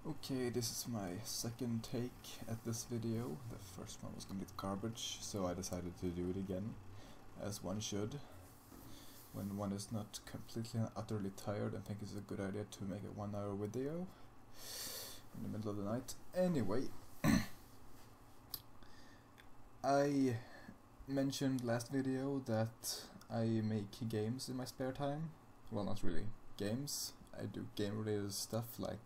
Okay, this is my second take at this video. The first one was complete garbage, so I decided to do it again, as one should, when one is not completely and utterly tired and think it's a good idea to make a 1 hour video in the middle of the night. Anyway, I mentioned last video that I make games in my spare time. Well, not really games. I do game related stuff like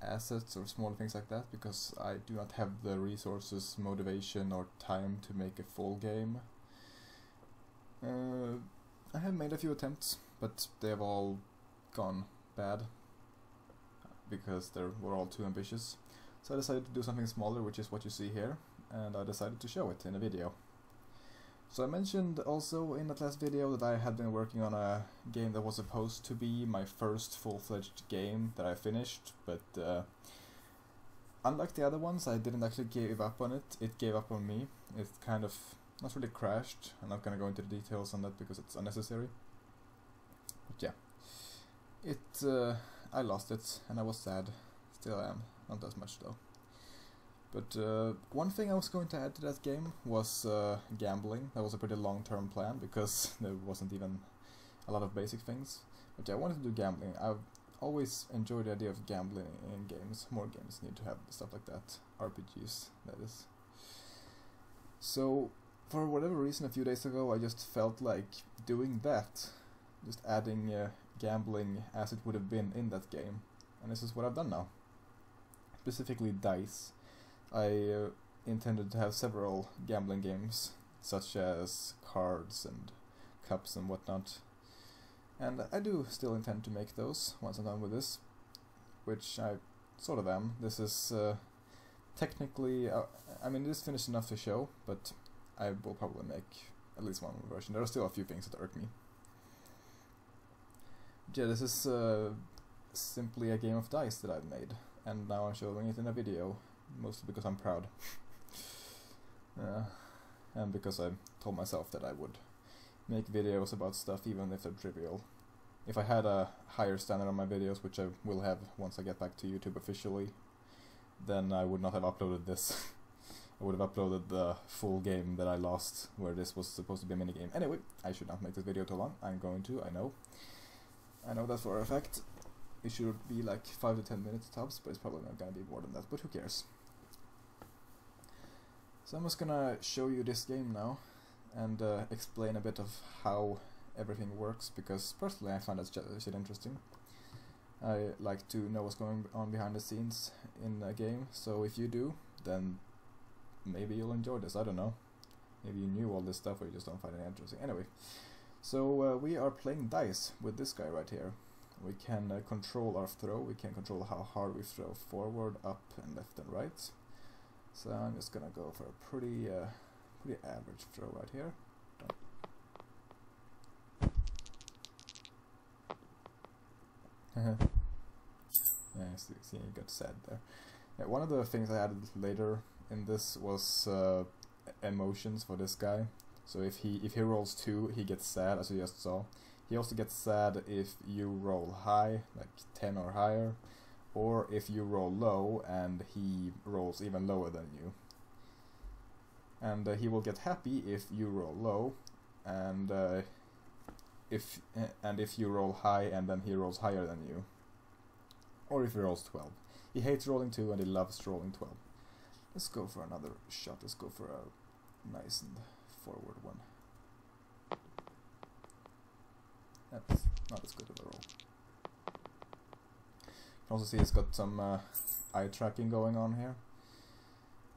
assets or small things like that, because I do not have the resources, motivation or time to make a full game. I have made a few attempts, but they have all gone bad because they were all too ambitious. So I decided to do something smaller, which is what you see here, and I decided to show it in a video. So I mentioned also in that last video that I had been working on a game that was supposed to be my first full-fledged game that I finished, but unlike the other ones, I didn't actually give up on it. It gave up on me. It kind of not really crashed. I'm not gonna go into the details on that because it's unnecessary. But yeah, I lost it and I was sad. Still am, not as much though. But one thing I was going to add to that game was gambling. That was a pretty long-term plan because there wasn't even a lot of basic things. But yeah, I wanted to do gambling. I've always enjoyed the idea of gambling in games. More games need to have stuff like that. RPGs, that is. So, for whatever reason, a few days ago I just felt like doing that. Just adding gambling as it would have been in that game. And this is what I've done now. Specifically dice. I intended to have several gambling games, such as cards and cups and whatnot. And I do still intend to make those once I'm done with this, which I sort of am. This is technically, I mean, it is finished enough to show, but I will probably make at least one version. There are still a few things that irk me. Yeah, this is simply a game of dice that I've made, and now I'm showing it in a video. Mostly because I'm proud. And because I told myself that I would make videos about stuff even if they're trivial. If I had a higher standard on my videos, which I will have once I get back to YouTube officially, then I would not have uploaded this. I would have uploaded the full game that I lost, where this was supposed to be a minigame. Anyway, I should not make this video too long. I'm going to, I know. I know that for a fact. It should be like 5 to 10 minutes tops, but it's probably not gonna be more than that, but who cares. So I'm just gonna show you this game now, and explain a bit of how everything works, because personally I find that shit interesting. I like to know what's going on behind the scenes in a game, so if you do, then maybe you'll enjoy this, I don't know. Maybe you knew all this stuff or you just don't find it interesting. Anyway, so we are playing dice with this guy right here. We can control our throw, we can control how hard we throw forward, up and left and right. So I'm just gonna go for a pretty average throw right here. Yeah, see, you got sad there. Yeah, one of the things I added later in this was emotions for this guy. So if he rolls 2, he gets sad, as you just saw. He also gets sad if you roll high, like 10 or higher, or if you roll low and he rolls even lower than you. And he will get happy if you roll low, and if you roll high and then he rolls higher than you, or if he rolls 12. He hates rolling 2 and he loves rolling 12. Let's go for another shot. Let's go for a nice and forward one. That's not as good of a roll. You can also see it's got some eye tracking going on here.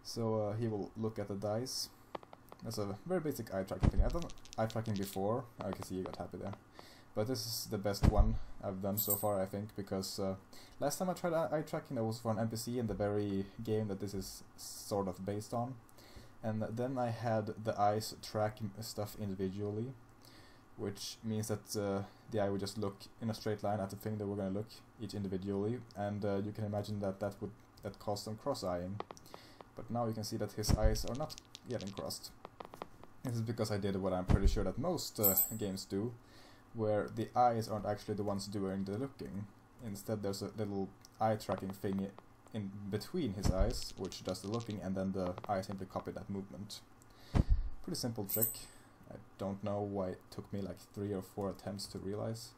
So he will look at the dice. That's a very basic eye tracking thing. I've done eye tracking before. I can see you got happy there. But this is the best one I've done so far, I think, because last time I tried eye tracking, that was for an NPC in the very game that this is sort of based on. And then I had the eyes track stuff individually, which means that the eye would just look in a straight line at the thing that we're going to look, each individually, and you can imagine that that caused some cross-eyeing. But now you can see that his eyes are not getting crossed. This is because I did what I'm pretty sure that most games do, where the eyes aren't actually the ones doing the looking. Instead there's a little eye tracking thing in between his eyes, which does the looking, and then the eye simply copy that movement. Pretty simple trick. I don't know why it took me like 3 or 4 attempts to realize.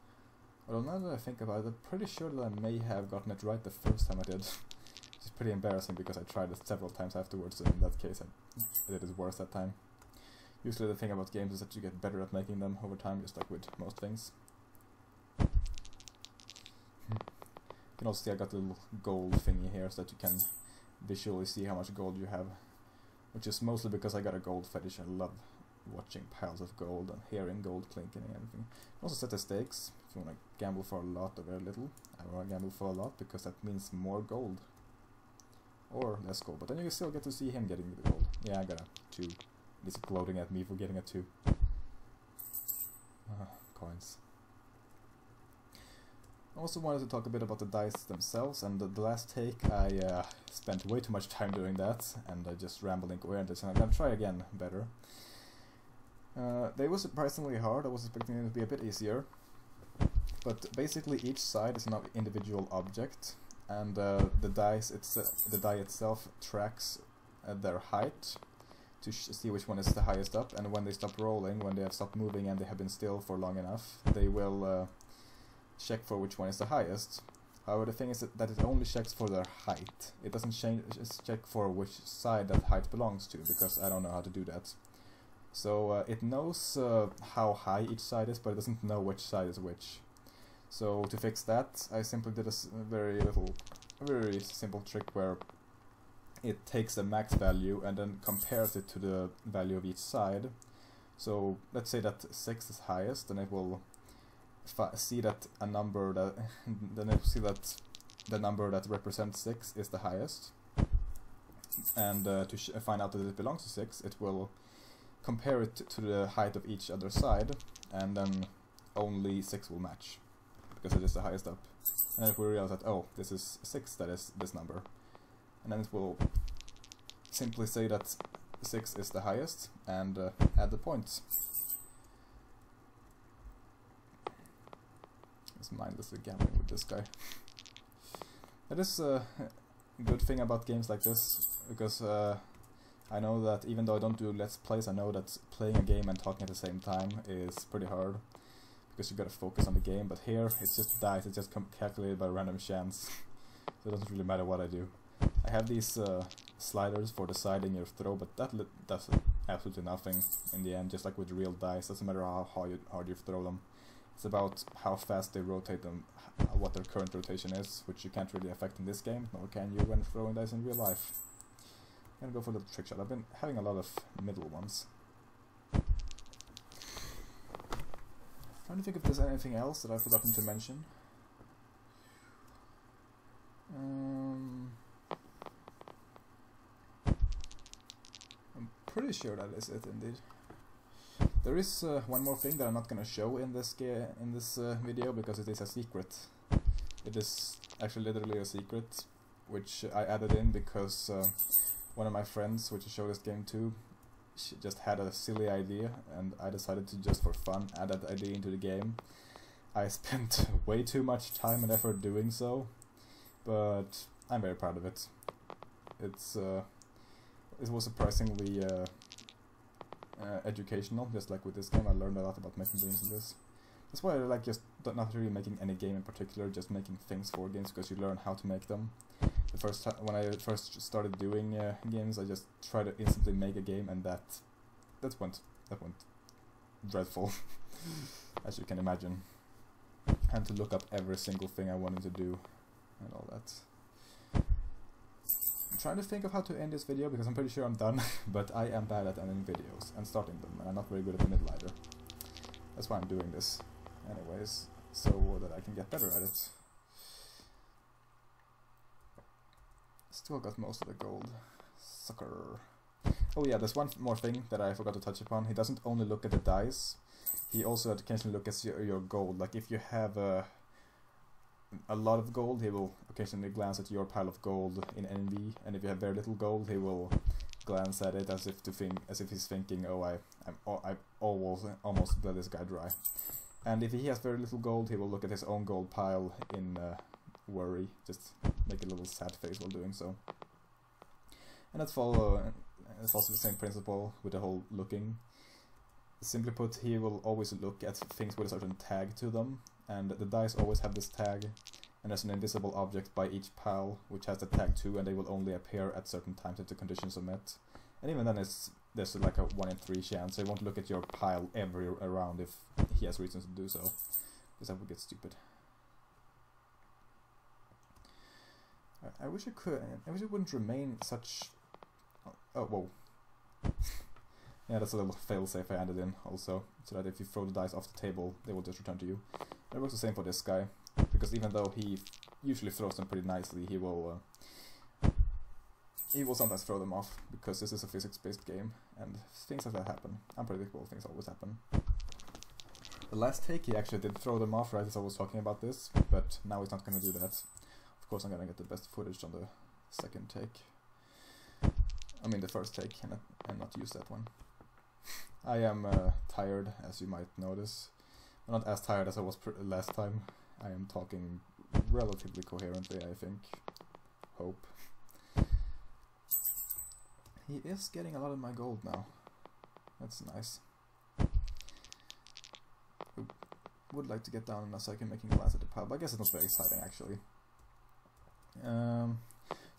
Well, now that I think about it, I'm pretty sure that I may have gotten it right the first time I did. Which is pretty embarrassing because I tried it several times afterwards, and in that case I did it worse that time. Usually the thing about games is that you get better at making them over time, just like with most things. You can also see I got a little gold thingy here so that you can visually see how much gold you have. Which is mostly because I got a gold fetish. I love watching piles of gold and hearing gold clinking and everything. Also set the stakes. If you want to gamble for a lot or very little, I want to gamble for a lot because that means more gold. Or less gold, but then you still get to see him getting the gold. Yeah, I got a 2. He's gloating at me for getting a 2. Coins. I also wanted to talk a bit about the dice themselves, and the last take I spent way too much time doing that, and I just rambled incoherently, so I'm gonna try again better. They were surprisingly hard. I was expecting it to be a bit easier, but basically each side is an individual object, and the die itself tracks their height to see which one is the highest up, and when they stop rolling, when they have stopped moving and they have been still for long enough, they will check for which one is the highest. However, the thing is that it only checks for their height. It doesn't check for which side that height belongs to, because I don't know how to do that. So it knows how high each side is, but it doesn't know which side is which. So to fix that, I simply did a very simple trick where it takes the max value and then compares it to the value of each side. So let's say that 6 is highest, and it will see that a number that then it will see that the number that represents 6 is the highest, and to find out that it belongs to 6, it will compare it to the height of each other side, and then only 6 will match because it is the highest up. And if we realize that, oh, this is 6, that is this number, and then it will simply say that 6 is the highest and add the points. Just mindlessly gambling with this guy. That is a good thing about games like this, because I know that even though I don't do Let's Plays, I know that playing a game and talking at the same time is pretty hard, because you gotta focus on the game, but here it's just dice, it's just calculated by random chance, so it doesn't really matter what I do. I have these sliders for deciding your throw, but that does absolutely nothing in the end, just like with real dice. Doesn't matter how hard you throw them. It's about how fast they rotate them, what their current rotation is, which you can't really affect in this game, nor can you when throwing dice in real life. I'm gonna go for a little trick shot. I've been having a lot of middle ones. Trying to think if there's anything else that I've forgotten to mention. I'm pretty sure that is it, indeed. There is one more thing that I'm not gonna show in this video, because it is a secret. It is actually literally a secret, which I added in because one of my friends, which I showed this game to, she just had a silly idea, and I decided to, just for fun, add that idea into the game. I spent way too much time and effort doing so, but I'm very proud of it. It was surprisingly educational, just like with this game. I learned a lot about making games in this. That's why I like just not really making any game in particular, just making things for games, because you learn how to make them. The first time when I first started doing games, I just tried to instantly make a game, and that went dreadful, as you can imagine. And to look up every single thing I wanted to do and all that. I'm trying to think of how to end this video, because I'm pretty sure I'm done, but I am bad at ending videos and starting them, and I'm not very good at the middle either. That's why I'm doing this anyways, so that I can get better at it. Still got most of the gold. Sucker. Oh yeah, there's one more thing that I forgot to touch upon. He doesn't only look at the dice, he also occasionally looks at your gold. Like if you have a lot of gold, he will occasionally glance at your pile of gold in envy, and if you have very little gold, he will glance at it as if he's thinking, oh, I almost let this guy dry. And if he has very little gold, he will look at his own gold pile in worry, just make a little sad face while doing so. And it's also the same principle with the whole looking. Simply put, he will always look at things with a certain tag to them, and the dice always have this tag, and there's an invisible object by each pile which has the tag too, and they will only appear at certain times if the conditions are met. And even then there's like a 1 in 3 chance, so he won't look at your pile every round if he has reasons to do so, because that would get stupid. I wish it could. I wish it wouldn't remain such. Oh, whoa. Yeah, that's a little failsafe I added in also, so that if you throw the dice off the table, they will just return to you. It works the same for this guy, because even though he usually throws them pretty nicely, he will sometimes throw them off, because this is a physics-based game, and things like that happen. Unpredictable things always happen. The last take, he actually did throw them off right as I was talking about this, but now he's not going to do that. Of course I'm going to get the best footage on the second take. I mean the first take, and not use that one. I am tired, as you might notice. I'm not as tired as I was last time. I am talking relatively coherently, I think. Hope. He is getting a lot of my gold now. That's nice. Would like to get down so I can make glance at the pub. I guess it's not very exciting actually.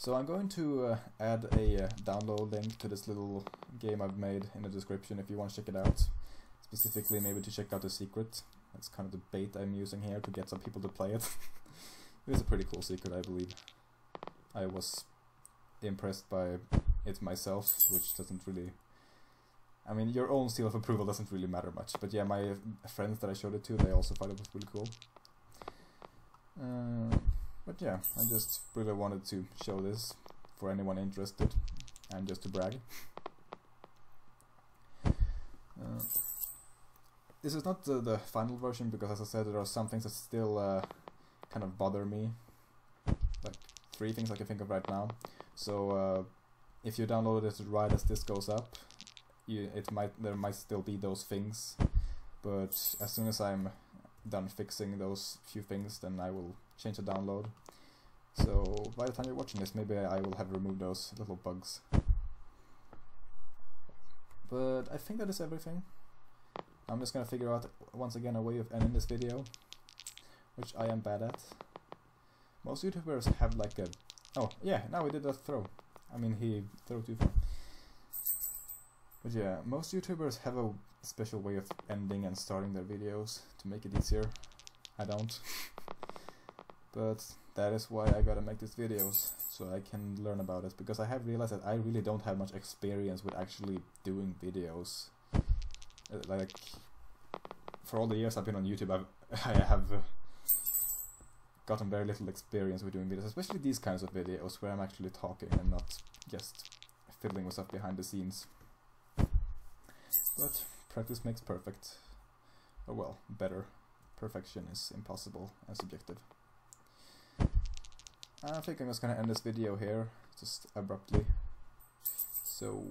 So I'm going to add a download link to this little game I've made in the description if you want to check it out. Specifically maybe to check out the secret. That's kind of the bait I'm using here to get some people to play it. It is a pretty cool secret, I believe. I was impressed by it myself, which doesn't really... I mean, your own seal of approval doesn't really matter much, but yeah, my friends that I showed it to, they also thought it was really cool. But yeah, I just really wanted to show this for anyone interested, and just to brag. This is not the final version, because as I said, there are some things that still kind of bother me. Like 3 things I can think of right now. So if you download it right as this goes up, there might still be those things, but as soon as I'm done fixing those few things, then I will change the download. So by the time you're watching this, maybe I will have removed those little bugs. But I think that is everything. I'm just gonna figure out once again a way of ending this video, which I am bad at. Most YouTubers have like a... Oh yeah, now we did that throw. I mean, he threw too far. But yeah, most YouTubers have a special way of ending and starting their videos to make it easier. I don't. But that is why I gotta make these videos, so I can learn about it, because I have realized that I really don't have much experience with actually doing videos. Like, for all the years I've been on YouTube, I have gotten very little experience with doing videos, especially these kinds of videos where I'm actually talking and not just fiddling with stuff behind the scenes. But practice makes perfect. Or well, better. Perfection is impossible and subjective. I think I'm just gonna end this video here, just abruptly. So